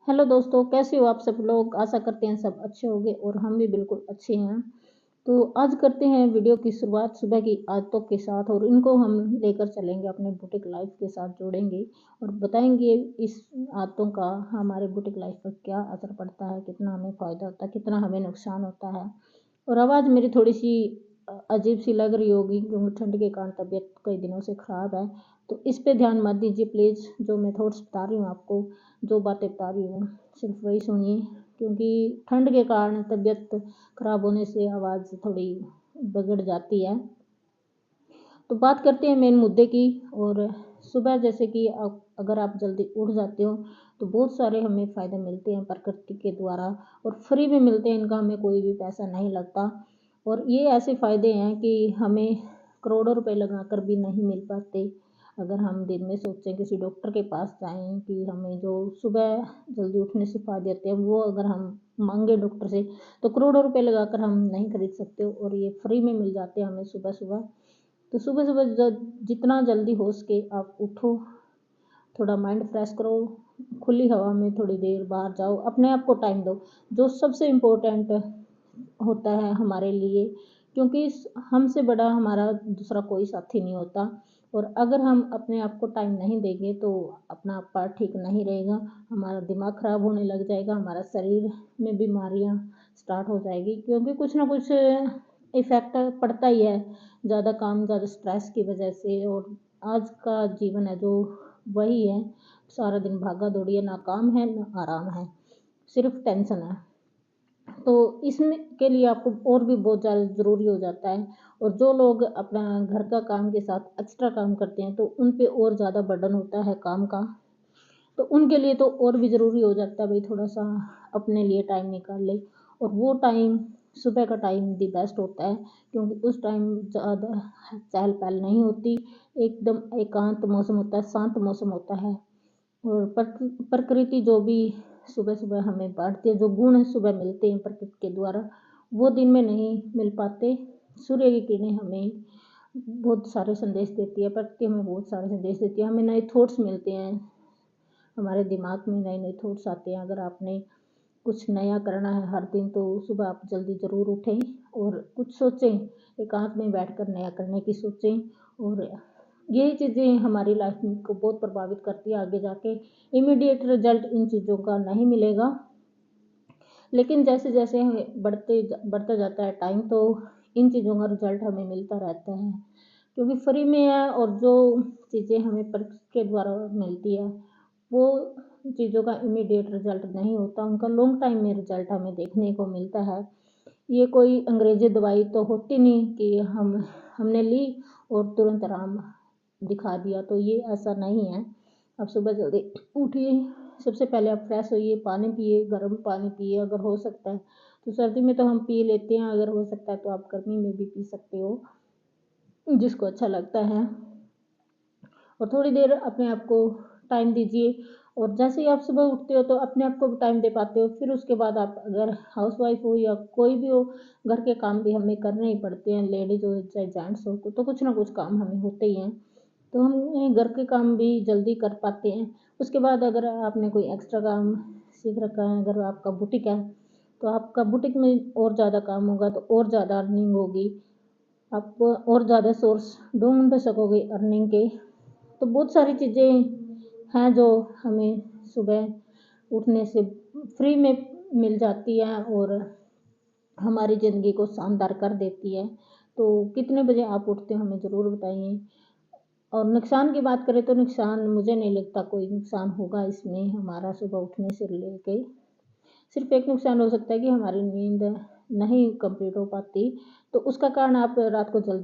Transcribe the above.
Hello दोस्तों, कैसे हो आप सब लोग। आशा करते हैं सब अच्छे होंगे और हम भी बिल्कुल अच्छे हैं। तो आज करते हैं वीडियो की शुरुआत सुबह की आदतों के साथ और इनको हम लेकर चलेंगे अपने बुटीक लाइफ के साथ जोड़ेंगे और बताएंगे इस आदतों का हमारे बुटीक लाइफ पर क्या असर पड़ता है, कितना हमें फ़ायदा होता है, कितना हमें नुकसान होता है। और आवाज़ मेरी थोड़ी सी अजीब सी लग रही होगी क्योंकि ठंड के कारण तबीयत कई दिनों से ख़राब है। तो इस पे ध्यान मत दीजिए प्लीज़। जो मैं थॉट्स बता रही हूँ आपको, जो बातें बता रही हूँ, सिर्फ वही सुनिए क्योंकि ठंड के कारण तबीयत ख़राब होने से आवाज़ थोड़ी बिगड़ जाती है। तो बात करते हैं मेन मुद्दे की। और सुबह जैसे कि अगर आप जल्दी उठ जाते हो तो बहुत सारे हमें फ़ायदे मिलते हैं प्रकृति के द्वारा और फ्री में मिलते हैं, इनका हमें कोई भी पैसा नहीं लगता। और ये ऐसे फ़ायदे हैं कि हमें करोड़ों रुपए लगाकर भी नहीं मिल पाते। अगर हम दिन में सोचें किसी डॉक्टर के पास जाएं कि हमें जो सुबह जल्दी उठने से फ़ायदे होते हैं वो अगर हम मांगे डॉक्टर से तो करोड़ों रुपए लगाकर हम नहीं खरीद सकते और ये फ्री में मिल जाते हैं हमें सुबह सुबह। तो सुबह सुबह जितना जल्दी हो सके आप उठो, थोड़ा माइंड फ्रेश करो, खुली हवा में थोड़ी देर बाहर जाओ, अपने आप को टाइम दो, जो सबसे इम्पोर्टेंट होता है हमारे लिए। क्योंकि हमसे बड़ा हमारा दूसरा कोई साथी नहीं होता। और अगर हम अपने आप को टाइम नहीं देंगे तो अपना आप ठीक नहीं रहेगा, हमारा दिमाग ख़राब होने लग जाएगा, हमारा शरीर में बीमारियां स्टार्ट हो जाएगी क्योंकि कुछ ना कुछ इफ़ेक्ट पड़ता ही है ज़्यादा काम ज़्यादा स्ट्रेस की वजह से। और आज का जीवन है जो वही है, सारा दिन भागा दौड़ी है, ना काम है ना आराम है, सिर्फ टेंशन है। तो इसमें के लिए आपको और भी बहुत ज़्यादा ज़रूरी हो जाता है। और जो लोग अपना घर का काम के साथ एक्स्ट्रा काम करते हैं तो उन पे और ज़्यादा बर्डन होता है काम का। तो उनके लिए तो और भी ज़रूरी हो जाता है भाई थोड़ा सा अपने लिए टाइम निकाल ले। और वो टाइम सुबह का टाइम दी बेस्ट होता है क्योंकि उस टाइम ज़्यादा चहल पहल नहीं होती, एकदम एकांत मौसम होता है, शांत मौसम होता है। और प्रकृति जो भी सुबह सुबह हमें बांटती है, जो गुण सुबह मिलते हैं प्रकृति के द्वारा वो दिन में नहीं मिल पाते। सूर्य की किरणें हमें बहुत सारे संदेश देती है, प्रकृति हमें बहुत सारे संदेश देती है, हमें नए थॉट्स मिलते हैं, हमारे दिमाग में नए नए थॉट्स आते हैं। अगर आपने कुछ नया करना है हर दिन तो सुबह आप जल्दी ज़रूर उठें और कुछ सोचें, एकांत में बैठकर नया करने की सोचें। और यही चीज़ें हमारी लाइफ को बहुत प्रभावित करती है आगे जाके। इमीडिएट रिजल्ट इन चीज़ों का नहीं मिलेगा, लेकिन जैसे जैसे बढ़ता जाता है टाइम तो इन चीज़ों का रिजल्ट हमें मिलता रहता है क्योंकि फ्री में है। और जो चीज़ें हमें प्रकृति के द्वारा मिलती है वो चीज़ों का इमीडिएट रिजल्ट नहीं होता, उनका लॉन्ग टाइम में रिजल्ट हमें देखने को मिलता है। ये कोई अंग्रेजी दवाई तो होती नहीं कि हमने ली और तुरंत आराम दिखा दिया, तो ये ऐसा नहीं है। आप सुबह जल्दी उठिए, सबसे पहले आप फ्रेश होइए, पानी पिए, गर्म पानी पिए अगर हो सकता है तो। सर्दी में तो हम पी लेते हैं, अगर हो सकता है तो आप गर्मी में भी पी सकते हो, जिसको अच्छा लगता है। और थोड़ी देर अपने आप को टाइम दीजिए। और जैसे ही आप सुबह उठते हो तो अपने आप को भी टाइम दे पाते हो। फिर उसके बाद आप अगर हाउसवाइफ हो या कोई भी हो, घर के काम भी हमें करने ही पड़ते हैं, लेडीज़ हो चाहे जेंट्स हो, तो कुछ ना कुछ काम हमें होते ही हैं। तो हम घर के काम भी जल्दी कर पाते हैं। उसके बाद अगर आपने कोई एक्स्ट्रा काम सीख रखा है, अगर आपका बुटीक है तो आपका बुटीक में और ज़्यादा काम होगा तो और ज़्यादा अर्निंग होगी, आप और ज़्यादा सोर्स ढूंढ सकोगे अर्निंग के। तो बहुत सारी चीज़ें हैं जो हमें सुबह उठने से फ्री में मिल जाती हैं और हमारी ज़िंदगी को शानदार कर देती है। तो कितने बजे आप उठते हो हमें ज़रूर बताइए। और नुकसान की बात करें तो नुकसान मुझे नहीं लगता कोई नुकसान होगा इसमें हमारा सुबह उठने से लेके। सिर्फ एक नुकसान हो सकता है कि हमारी नींद नहीं कंप्लीट हो पाती, तो उसका कारण आप रात को जल्दी